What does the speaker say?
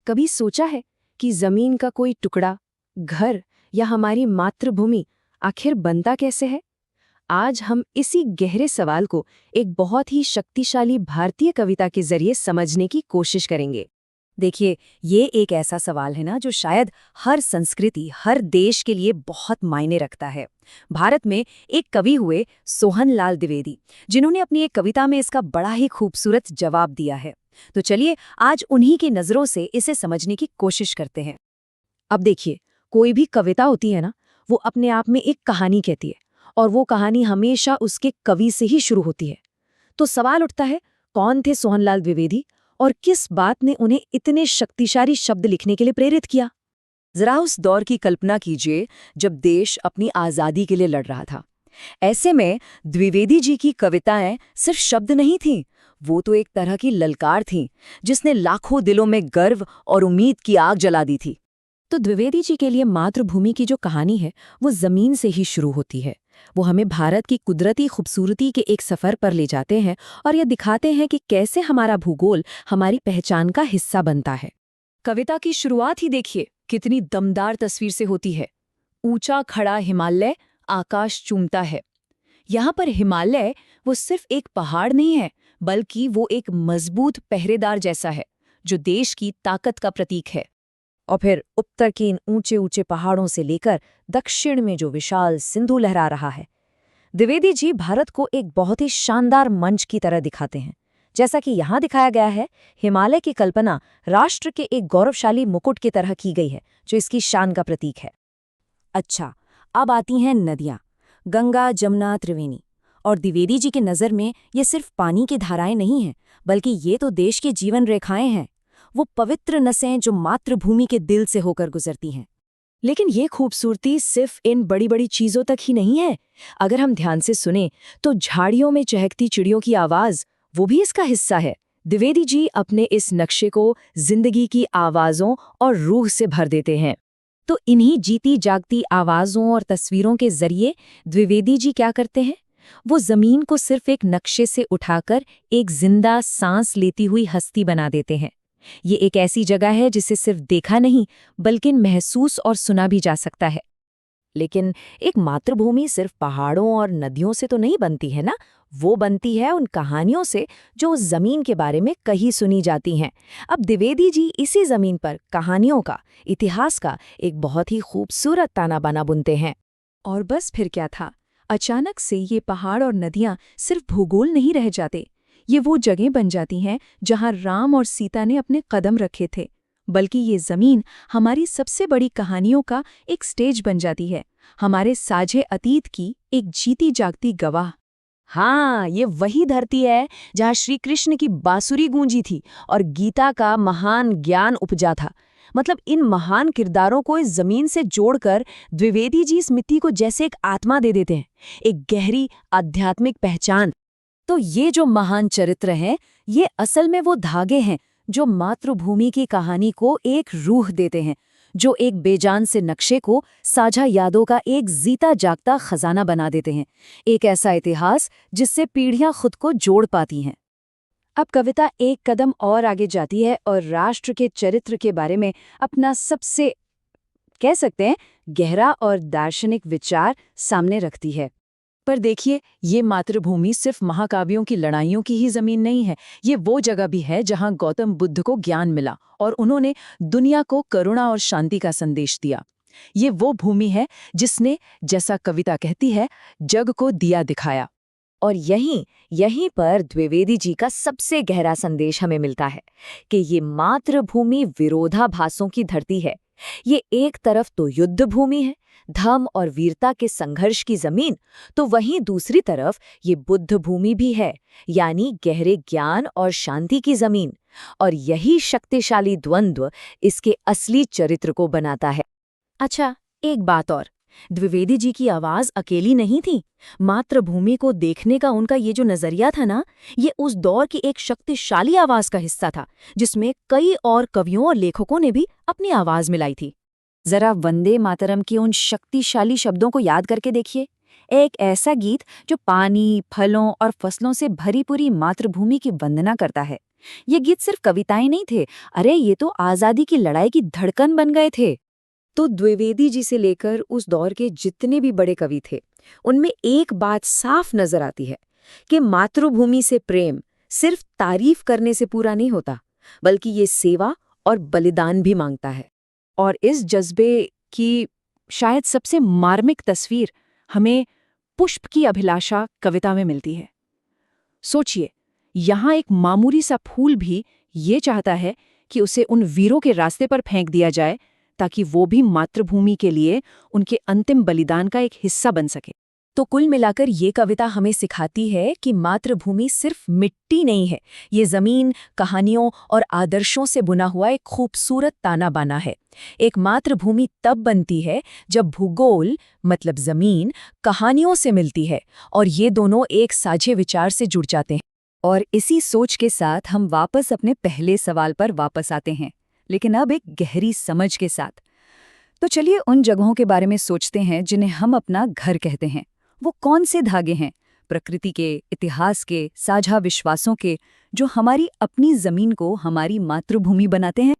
कभी सोचा है कि जमीन का कोई टुकड़ा, घर या हमारी मातृभूमि आखिर बनता कैसे है? आज हम इसी गहरे सवाल को एक बहुत ही शक्तिशाली भारतीय कविता के जरिए समझने की कोशिश करेंगे। देखिए, ये एक ऐसा सवाल है ना जो शायद हर संस्कृति, हर देश के लिए बहुत मायने रखता है। भारत में एक कवि हुए सोहनलाल द्विवेदी, जिन्होंने अपनी एक कविता में इसका बड़ा ही खूबसूरत जवाब दिया है। तो चलिए आज उन्हीं की नज़रों से इसे समझने की कोशिश करते हैं। अब देखिए, कोई भी कविता होती है ना, वो अपने आप में एक कहानी कहती है और वो कहानी हमेशा उसके कवि से ही शुरू होती है। तो सवाल उठता है, कौन थे सोहनलाल द्विवेदी और किस बात ने उन्हें इतने शक्तिशाली शब्द लिखने के लिए प्रेरित किया? जरा उस दौर की कल्पना कीजिए जब देश अपनी आज़ादी के लिए लड़ रहा था। ऐसे में द्विवेदी जी की कविताएं सिर्फ शब्द नहीं थीं, वो तो एक तरह की ललकार थीं, जिसने लाखों दिलों में गर्व और उम्मीद की आग जला दी थी। तो द्विवेदी जी के लिए मातृभूमि की जो कहानी है वो जमीन से ही शुरू होती है। वो हमें भारत की कुदरती खूबसूरती के एक सफर पर ले जाते हैं और ये दिखाते हैं कि कैसे हमारा भूगोल हमारी पहचान का हिस्सा बनता है। कविता की शुरुआत ही देखिए, कितनी दमदार तस्वीर से होती है। ऊंचा खड़ा हिमालय आकाश चूमता है। यहाँ पर हिमालय वो सिर्फ एक पहाड़ नहीं है, बल्कि वो एक मजबूत पहरेदार जैसा है, जो देश की ताकत का प्रतीक है। और फिर उत्तर के इन ऊंचे ऊंचे पहाड़ों से लेकर दक्षिण में जो विशाल सिंधु लहरा रहा है। द्विवेदी जी भारत को एक बहुत ही शानदार मंच की तरह दिखाते हैं। जैसा कि यहाँ दिखाया गया है, हिमालय की कल्पना राष्ट्र के एक गौरवशाली मुकुट की तरह की गई है, जो इसकी शान का प्रतीक है। अच्छा, अब आती हैं नदियाँ, गंगा, जमुना, त्रिवेणी। और द्विवेदी जी की नज़र में ये सिर्फ पानी की धाराएं नहीं हैं, बल्कि ये तो देश की जीवन रेखाएं हैं। वो पवित्र नसें जो मातृभूमि के दिल से होकर गुजरती हैं। लेकिन ये खूबसूरती सिर्फ इन बड़ी बड़ी चीजों तक ही नहीं है। अगर हम ध्यान से सुने तो झाड़ियों में चहकती चिड़ियों की आवाज वो भी इसका हिस्सा है। द्विवेदी जी अपने इस नक्शे को जिंदगी की आवाजों और रूह से भर देते हैं। तो इन्हीं जीती जागती आवाजों और तस्वीरों के जरिए द्विवेदी जी क्या करते हैं? वो जमीन को सिर्फ एक नक्शे से उठाकर एक जिंदा सांस लेती हुई हस्ती बना देते हैं। ये एक ऐसी जगह है जिसे सिर्फ देखा नहीं, बल्कि महसूस और सुना भी जा सकता है। लेकिन एक मातृभूमि सिर्फ पहाड़ों और नदियों से तो नहीं बनती है ना, वो बनती है उन कहानियों से जो उस जमीन के बारे में कहीं सुनी जाती हैं। अब द्विवेदी जी इसी जमीन पर कहानियों का, इतिहास का एक बहुत ही खूबसूरत ताना बाना बुनते हैं। और बस फिर क्या था, अचानक से ये पहाड़ और नदियां सिर्फ भूगोल नहीं रह जाते। ये वो जगह बन जाती हैं जहां राम और सीता ने अपने कदम रखे थे, बल्कि ये जमीन हमारी सबसे बड़ी कहानियों का एक स्टेज बन जाती है, हमारे साझे अतीत की एक जीती जागती गवाह। हाँ, ये वही धरती है जहाँ श्री कृष्ण की बांसुरी गूंजी थी और गीता का महान ज्ञान उपजा था। मतलब इन महान किरदारों को इस जमीन से जोड़कर द्विवेदी जी इस मिट्टी को जैसे एक आत्मा दे देते हैं, एक गहरी आध्यात्मिक पहचान। तो ये जो महान चरित्र हैं, ये असल में वो धागे हैं जो मातृभूमि की कहानी को एक रूह देते हैं, जो एक बेजान से नक्शे को साझा यादों का एक जीता जागता खजाना बना देते हैं, एक ऐसा इतिहास जिससे पीढ़ियां खुद को जोड़ पाती हैं। अब कविता एक कदम और आगे जाती है और राष्ट्र के चरित्र के बारे में अपना सबसे, कह सकते हैं, गहरा और दार्शनिक विचार सामने रखती है। पर देखिए, ये मातृभूमि सिर्फ महाकाव्यों की लड़ाइयों की ही जमीन नहीं है। ये वो जगह भी है जहां गौतम बुद्ध को ज्ञान मिला और उन्होंने दुनिया को करुणा और शांति का संदेश दिया। ये वो भूमि है जिसने, जैसा कविता कहती है, जग को दिया दिखाया। और यहीं पर द्विवेदी जी का सबसे गहरा संदेश हमें मिलता है कि ये मातृभूमि विरोधाभासों की धरती है। ये एक तरफ तो युद्ध भूमि है, धर्म और वीरता के संघर्ष की जमीन, तो वहीं दूसरी तरफ ये बुद्ध भूमि भी है, यानी गहरे ज्ञान और शांति की जमीन। और यही शक्तिशाली द्वंद्व इसके असली चरित्र को बनाता है। अच्छा, एक बात और, द्विवेदी जी की आवाज अकेली नहीं थी। मातृभूमि को देखने का उनका ये जो नजरिया था ना, ये उस दौर की एक शक्तिशाली आवाज का हिस्सा था, जिसमें कई और कवियों और लेखकों ने भी अपनी आवाज मिलाई थी। जरा वंदे मातरम के उन शक्तिशाली शब्दों को याद करके देखिए। एक ऐसा गीत जो पानी, फलों और फसलों से भरी पूरी मातृभूमि की वंदना करता है। ये गीत सिर्फ कविताएं नहीं थे, अरे ये तो आजादी की लड़ाई की धड़कन बन गए थे। तो द्विवेदी जी से लेकर उस दौर के जितने भी बड़े कवि थे, उनमें एक बात साफ नजर आती है कि मातृभूमि से प्रेम सिर्फ तारीफ करने से पूरा नहीं होता, बल्कि ये सेवा और बलिदान भी मांगता है। और इस जज्बे की शायद सबसे मार्मिक तस्वीर हमें पुष्प की अभिलाषा कविता में मिलती है। सोचिए, यहाँ एक मामूली सा फूल भी ये चाहता है कि उसे उन वीरों के रास्ते पर फेंक दिया जाए ताकि वो भी मातृभूमि के लिए उनके अंतिम बलिदान का एक हिस्सा बन सके। तो कुल मिलाकर ये कविता हमें सिखाती है कि मातृभूमि सिर्फ मिट्टी नहीं है, ये जमीन, कहानियों और आदर्शों से बुना हुआ एक खूबसूरत ताना बाना है। एक मातृभूमि तब बनती है जब भूगोल मतलब जमीन कहानियों से मिलती है और ये दोनों एक साझे विचार से जुड़ जाते हैं। और इसी सोच के साथ हम वापस अपने पहले सवाल पर वापस आते हैं, लेकिन अब एक गहरी समझ के साथ। तो चलिए उन जगहों के बारे में सोचते हैं जिन्हें हम अपना घर कहते हैं। वो कौन से धागे हैं, प्रकृति के, इतिहास के, साझा विश्वासों के, जो हमारी अपनी जमीन को हमारी मातृभूमि बनाते हैं?